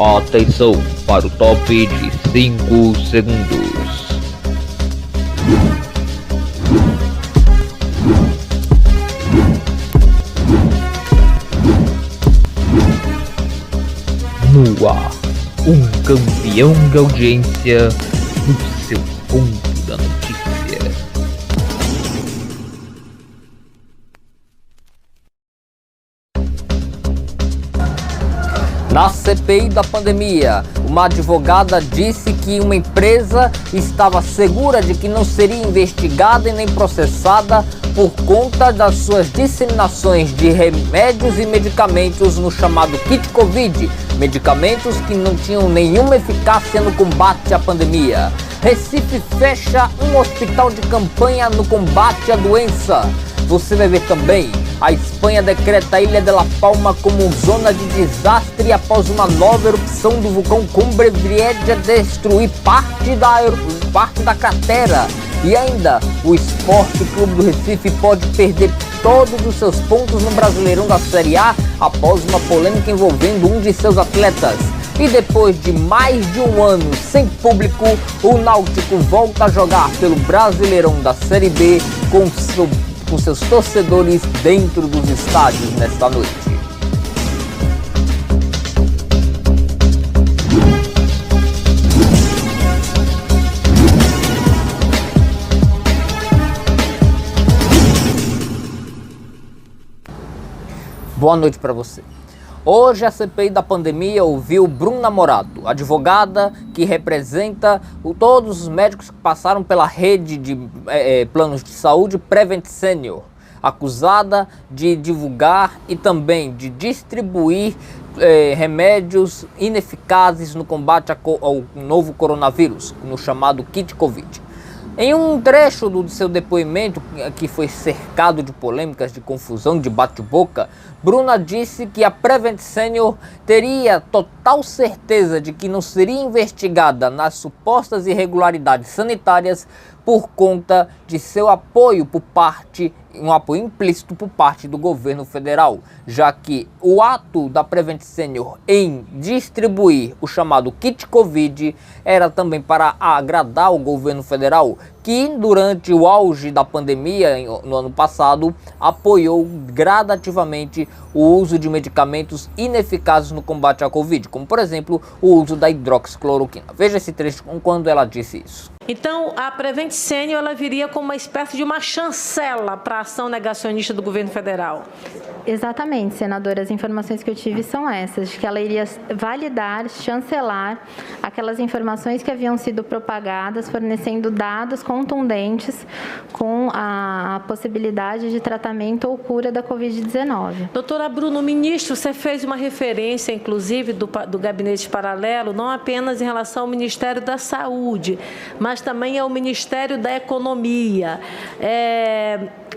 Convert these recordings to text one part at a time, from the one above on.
Atenção para o top de 5 segundos. No ar, um campeão de audiência no seu ponto da notícia. Na CPI da pandemia, uma advogada disse que uma empresa estava segura de que não seria investigada e nem processada por conta das suas disseminações de remédios e medicamentos no chamado kit Covid, medicamentos que não tinham nenhuma eficácia no combate à pandemia. Recife fecha um hospital de campanha no combate à doença. Você vai ver também, a Espanha decreta a Ilha de La Palma como zona de desastre após uma nova erupção do vulcão Cumbre Vieja destruir parte da cratera. E ainda, o Esporte Clube do Recife pode perder todos os seus pontos no Brasileirão da Série A após uma polêmica envolvendo um de seus atletas. E depois de mais de um ano sem público, o Náutico volta a jogar pelo Brasileirão da Série B com seus torcedores dentro dos estádios nesta noite. Boa noite para você. Hoje a CPI da pandemia ouviu Bruna Namorado, advogada que representa todos os médicos que passaram pela rede de planos de saúde Prevent Senior, acusada de divulgar e também de distribuir remédios ineficazes no combate ao novo coronavírus, no chamado kit Covid. Em um trecho do seu depoimento, que foi cercado de polêmicas, de confusão, de bate-boca, Bruna disse que a Prevent Senior teria total certeza de que não seria investigada nas supostas irregularidades sanitárias por conta de seu apoio um apoio implícito por parte do governo federal, já que o ato da Prevent Senior em distribuir o chamado kit Covid era também para agradar o governo federal, que durante o auge da pandemia no ano passado apoiou gradativamente o uso de medicamentos ineficazes no combate à Covid, como por exemplo o uso da hidroxicloroquina. Veja esse trecho quando ela disse isso. Então, a Prevent Senior ela viria como uma espécie de uma chancela para a ação negacionista do governo federal. Exatamente, senadora. As informações que eu tive são essas, de que ela iria validar, chancelar aquelas informações que haviam sido propagadas, fornecendo dados contundentes com a possibilidade de tratamento ou cura da Covid-19. Doutora Bruna, ministro, você fez uma referência, inclusive, do gabinete paralelo, não apenas em relação ao Ministério da Saúde, mas também ao Ministério da Economia.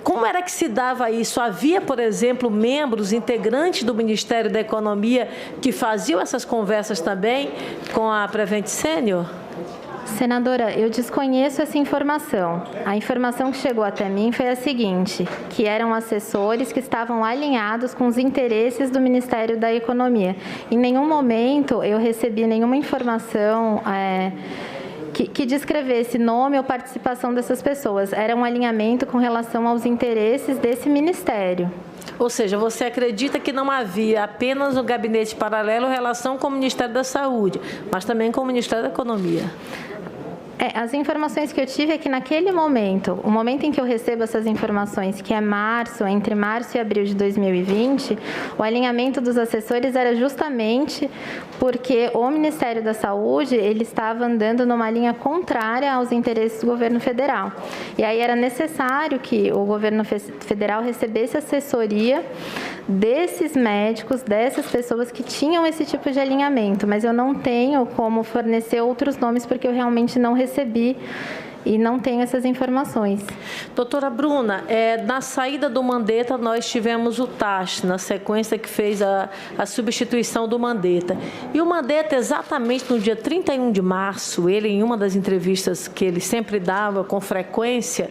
Como era que se dava isso? Havia, por exemplo, membros integrantes do Ministério da Economia que faziam essas conversas também com a Prevent Senior? Senadora, eu desconheço essa informação. A informação que chegou até mim foi a seguinte, que eram assessores que estavam alinhados com os interesses do Ministério da Economia. Em nenhum momento eu recebi nenhuma informação que descrevesse nome ou participação dessas pessoas. Era um alinhamento com relação aos interesses desse ministério. Ou seja, você acredita que não havia apenas no gabinete paralelo relação com o Ministério da Saúde, mas também com o Ministério da Economia? As informações que eu tive é que naquele momento, o momento em que eu recebo essas informações, que é entre março e abril de 2020, o alinhamento dos assessores era justamente porque o Ministério da Saúde ele estava andando numa linha contrária aos interesses do governo federal. E aí era necessário que o governo federal recebesse assessoria desses médicos, dessas pessoas que tinham esse tipo de alinhamento, mas eu não tenho como fornecer outros nomes porque eu realmente não recebi e não tenho essas informações. Doutora Bruna, na saída do Mandetta, nós tivemos o Taixe, na sequência que fez a substituição do Mandetta. E o Mandetta, exatamente no dia 31 de março, ele, em uma das entrevistas que ele sempre dava com frequência,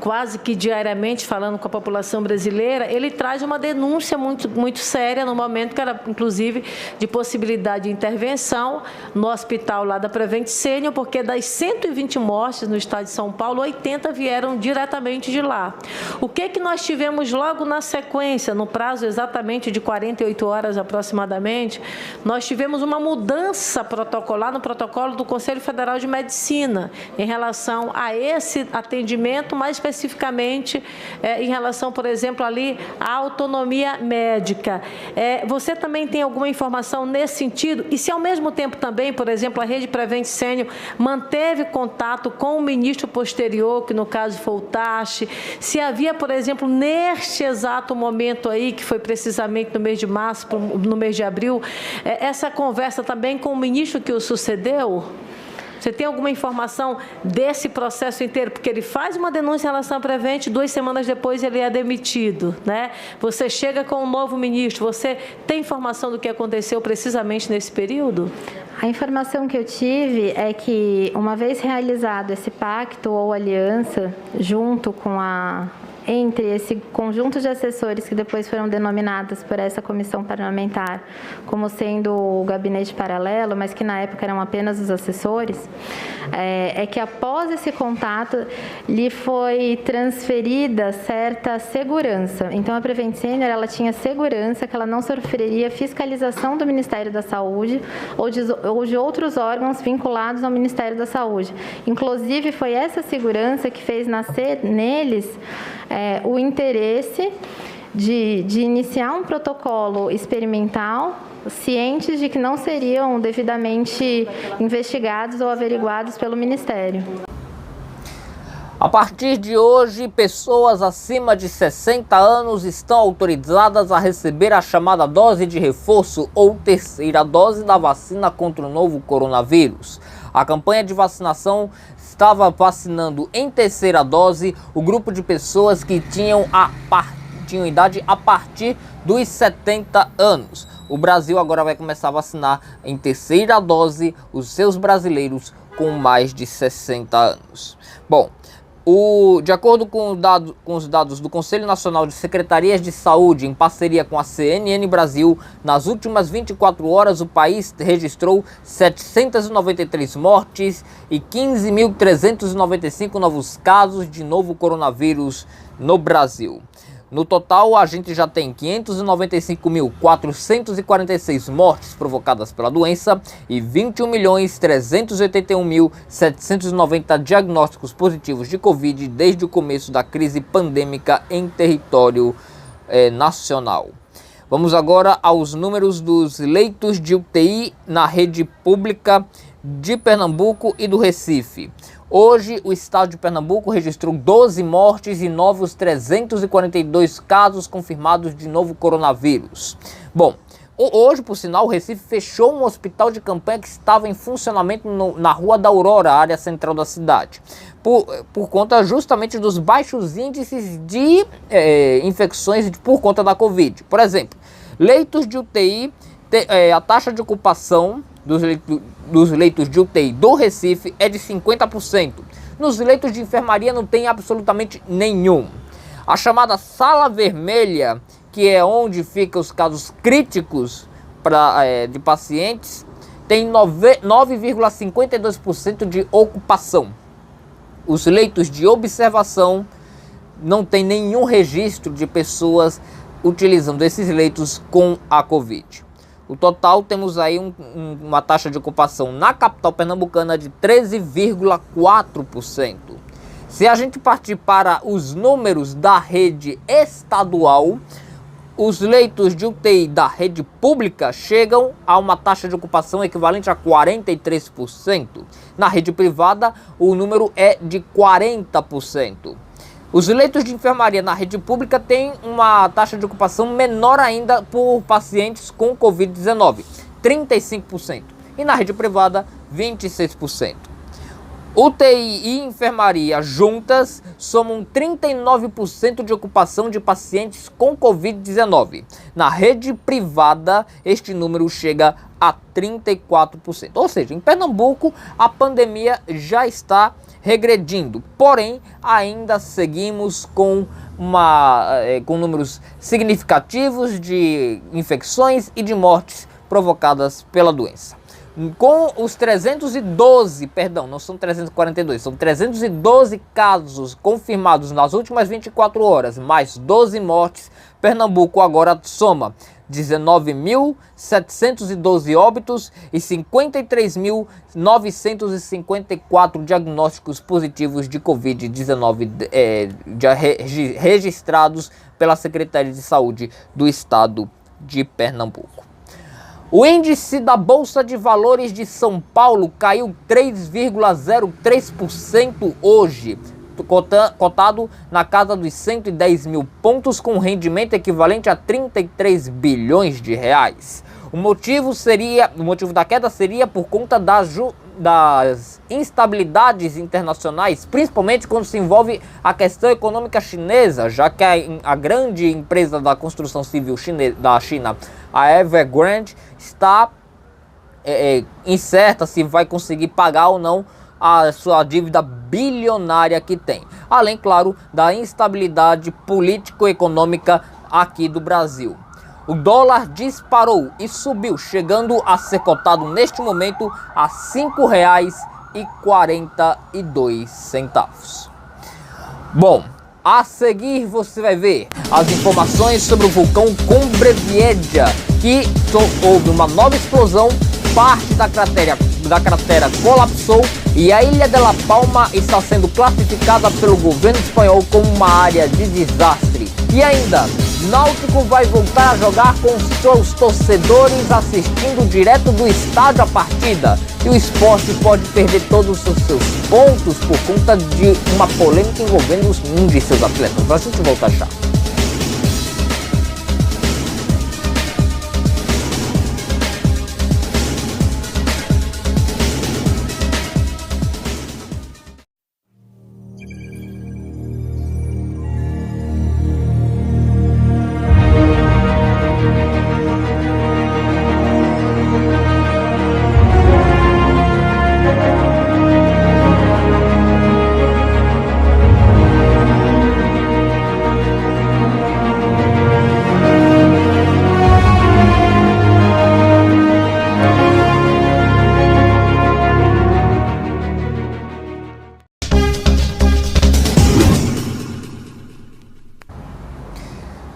quase que diariamente falando com a população brasileira, ele traz uma denúncia muito séria no momento que era, inclusive, de possibilidade de intervenção no hospital lá da Prevent Senior, porque das 120 mortes no estado de São Paulo, 80 vieram diretamente de lá. O que nós tivemos logo na sequência, no prazo exatamente de 48 horas aproximadamente, nós tivemos uma mudança protocolar no protocolo do Conselho Federal de Medicina em relação a esse atendimento, mais especificamente em relação, por exemplo, ali à autonomia médica. Você também tem alguma informação nesse sentido? E se ao mesmo tempo também, por exemplo, a Rede Prevent Senior manteve contato com o ministro posterior, que no caso foi o Tachi, se havia, por exemplo, neste exato momento aí, que foi precisamente no mês de março, no mês de abril, essa conversa também com o ministro que o sucedeu? Você tem alguma informação desse processo inteiro? Porque ele faz uma denúncia em relação à Prevent, 2 semanas depois ele é demitido, né? Você chega com um novo ministro, você tem informação do que aconteceu precisamente nesse período? A informação que eu tive é que, uma vez realizado esse pacto ou aliança, junto com entre esse conjunto de assessores que depois foram denominados por essa comissão parlamentar como sendo o gabinete paralelo, mas que na época eram apenas os assessores, é que após esse contato lhe foi transferida certa segurança. Então a Prevent Senior, ela tinha segurança que ela não sofreria fiscalização do Ministério da Saúde ou de outros órgãos vinculados ao Ministério da Saúde. Inclusive foi essa segurança que fez nascer neles o interesse de iniciar um protocolo experimental, cientes de que não seriam devidamente investigados ou averiguados pelo Ministério. A partir de hoje, pessoas acima de 60 anos estão autorizadas a receber a chamada dose de reforço ou terceira dose da vacina contra o novo coronavírus. A campanha de vacinação estava vacinando em terceira dose o grupo de pessoas que tinham idade a partir dos 70 anos. O Brasil agora vai começar a vacinar em terceira dose os seus brasileiros com mais de 60 anos. Bom, de acordo com os dados do Conselho Nacional de Secretarias de Saúde, em parceria com a CNN Brasil, nas últimas 24 horas o país registrou 793 mortes e 15.395 novos casos de novo coronavírus no Brasil. No total, a gente já tem 595.446 mortes provocadas pela doença e 21.381.790 diagnósticos positivos de Covid desde o começo da crise pandêmica em território nacional. Vamos agora aos números dos leitos de UTI na rede pública de Pernambuco e do Recife. Hoje, o estado de Pernambuco registrou 12 mortes e novos 342 casos confirmados de novo coronavírus. Bom, hoje, por sinal, o Recife fechou um hospital de campanha que estava em funcionamento na Rua da Aurora, área central da cidade, por conta justamente dos baixos índices de infecções por conta da Covid. Por exemplo, leitos de UTI, a taxa de ocupação dos leitos de UTI do Recife é de 50%. Nos leitos de enfermaria não tem absolutamente nenhum. A chamada sala vermelha, que é onde ficam os casos críticos de pacientes, tem 9,52% de ocupação. Os leitos de observação não tem nenhum registro de pessoas utilizando esses leitos com a Covid. O total, temos aí uma taxa de ocupação na capital pernambucana de 13,4%. Se a gente partir para os números da rede estadual, os leitos de UTI da rede pública chegam a uma taxa de ocupação equivalente a 43%. Na rede privada, o número é de 40%. Os leitos de enfermaria na rede pública têm uma taxa de ocupação menor ainda por pacientes com Covid-19, 35%. E na rede privada, 26%. UTI e enfermaria juntas somam 39% de ocupação de pacientes com Covid-19. Na rede privada, este número chega a 34%. Ou seja, em Pernambuco a pandemia já está regredindo, porém ainda seguimos com números significativos de infecções e de mortes provocadas pela doença. Com os 312, perdão, não são 342, são 312 casos confirmados nas últimas 24 horas, mais 12 mortes, Pernambuco agora soma 19.712 óbitos e 53.954 diagnósticos positivos de Covid-19 registrados pela Secretaria de Saúde do Estado de Pernambuco. O índice da Bolsa de Valores de São Paulo caiu 3,03% hoje, cotado na casa dos 110 mil pontos, com rendimento equivalente a 33 bilhões de reais. O motivo da queda seria por conta das instabilidades internacionais, principalmente quando se envolve a questão econômica chinesa, já que a grande empresa da construção civil da China, a Evergrande, está incerta se vai conseguir pagar ou não a sua dívida bilionária que tem. Além, claro, da instabilidade político-econômica aqui do Brasil. O dólar disparou e subiu, chegando a ser cotado neste momento a R$ 5,42. Bom, a seguir você vai ver as informações sobre o vulcão Cumbre Vieja, que houve uma nova explosão, parte da cratera colapsou e a Ilha de La Palma está sendo classificada pelo governo espanhol como uma área de desastre. E ainda, Náutico vai voltar a jogar com seus torcedores assistindo direto do estádio a partida. E o Sport pode perder todos os seus pontos por conta de uma polêmica envolvendo um de seus atletas. A gente volta já.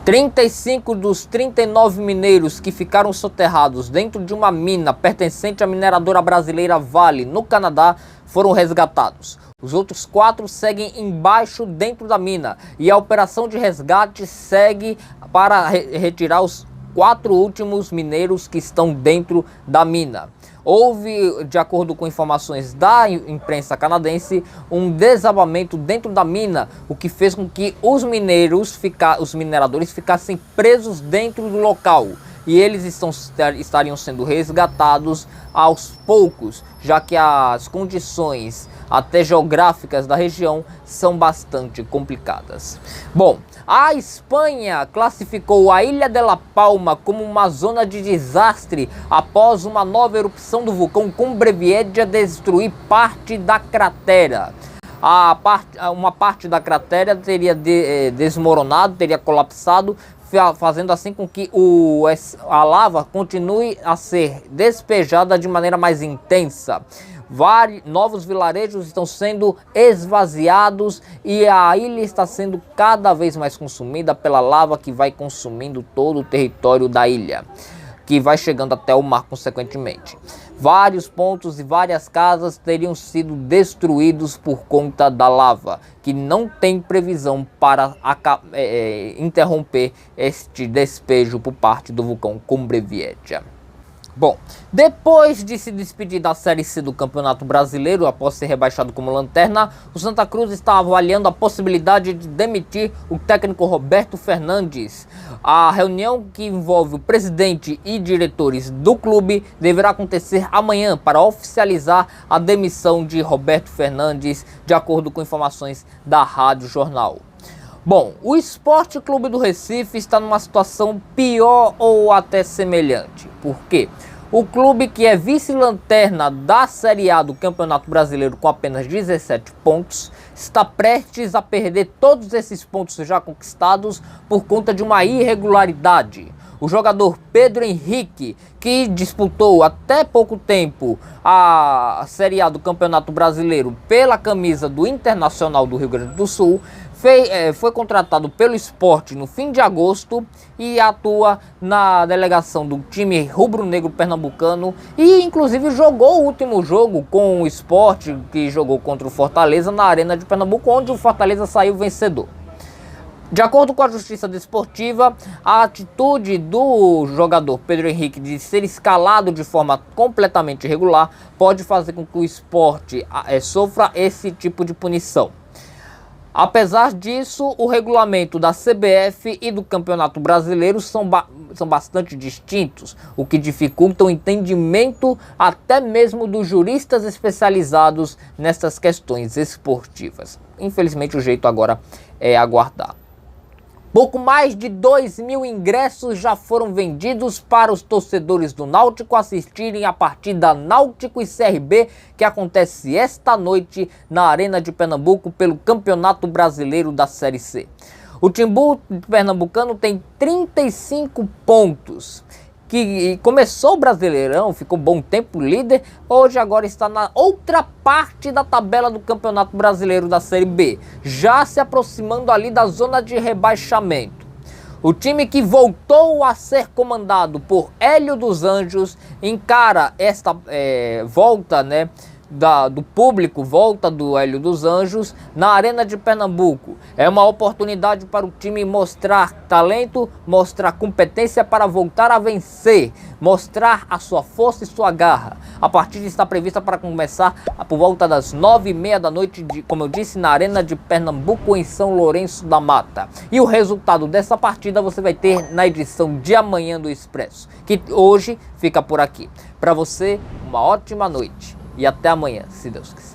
(35 dos 39 mineiros que ficaram soterrados dentro de uma mina pertencente à mineradora brasileira Vale, no Canadá, foram resgatados. Os outros 4 seguem embaixo dentro da mina e a operação de resgate segue para retirar os 4 últimos mineiros que estão dentro da mina. Houve, de acordo com informações da imprensa canadense, um desabamento dentro da mina, o que fez com que os mineradores ficassem presos dentro do local. E eles estariam sendo resgatados aos poucos, já que as condições até geográficas da região são bastante complicadas. Bom, a Espanha classificou a Ilha de La Palma como uma zona de desastre após uma nova erupção do vulcão Cumbre Vieja destruir parte da cratera. Uma parte da cratera teria desmoronado, teria colapsado, fazendo assim com que a lava continue a ser despejada de maneira mais intensa. Novos vilarejos estão sendo esvaziados e a ilha está sendo cada vez mais consumida pela lava, que vai consumindo todo o território da ilha, que vai chegando até o mar consequentemente. Vários pontos e várias casas teriam sido destruídos por conta da lava, que não tem previsão para interromper este despejo por parte do vulcão Cumbre Vieja. Bom, depois de se despedir da Série C do Campeonato Brasileiro, após ser rebaixado como lanterna, o Santa Cruz está avaliando a possibilidade de demitir o técnico Roberto Fernandes. A reunião, que envolve o presidente e diretores do clube, deverá acontecer amanhã para oficializar a demissão de Roberto Fernandes, de acordo com informações da Rádio Jornal. Bom, o Sport Clube do Recife está numa situação pior ou até semelhante. Por quê? O clube, que é vice-lanterna da Série A do Campeonato Brasileiro com apenas 17 pontos, está prestes a perder todos esses pontos já conquistados por conta de uma irregularidade. O jogador Pedro Henrique, que disputou até pouco tempo a Série A do Campeonato Brasileiro pela camisa do Internacional do Rio Grande do Sul, foi contratado pelo Sport no fim de agosto e atua na delegação do time rubro-negro pernambucano e inclusive jogou o último jogo com o Sport, que jogou contra o Fortaleza na Arena de Pernambuco, onde o Fortaleza saiu vencedor. De acordo com a Justiça Desportiva, a atitude do jogador Pedro Henrique de ser escalado de forma completamente irregular pode fazer com que o Sport sofra esse tipo de punição. Apesar disso, o regulamento da CBF e do Campeonato Brasileiro são bastante distintos, o que dificulta o entendimento até mesmo dos juristas especializados nessas questões esportivas. Infelizmente, o jeito agora é aguardar. Pouco mais de 2.000 ingressos já foram vendidos para os torcedores do Náutico assistirem a partida Náutico e CRB, que acontece esta noite na Arena de Pernambuco pelo Campeonato Brasileiro da Série C. O Timbu pernambucano tem 35 pontos, que começou o Brasileirão, ficou bom tempo líder, hoje agora está na outra parte da tabela do Campeonato Brasileiro da Série B, já se aproximando ali da zona de rebaixamento. O time, que voltou a ser comandado por Hélio dos Anjos, encara esta volta, do público, volta do Hélio dos Anjos na Arena de Pernambuco. É uma oportunidade para o time mostrar talento, mostrar competência para voltar a vencer, mostrar a sua força e sua garra. A partida está prevista para começar por volta das 9h30 da noite, como eu disse, na Arena de Pernambuco, em São Lourenço da Mata. E o resultado dessa partida você vai ter na edição de amanhã do Expresso, que hoje fica por aqui. Para você, uma ótima noite. E até amanhã, se Deus quiser.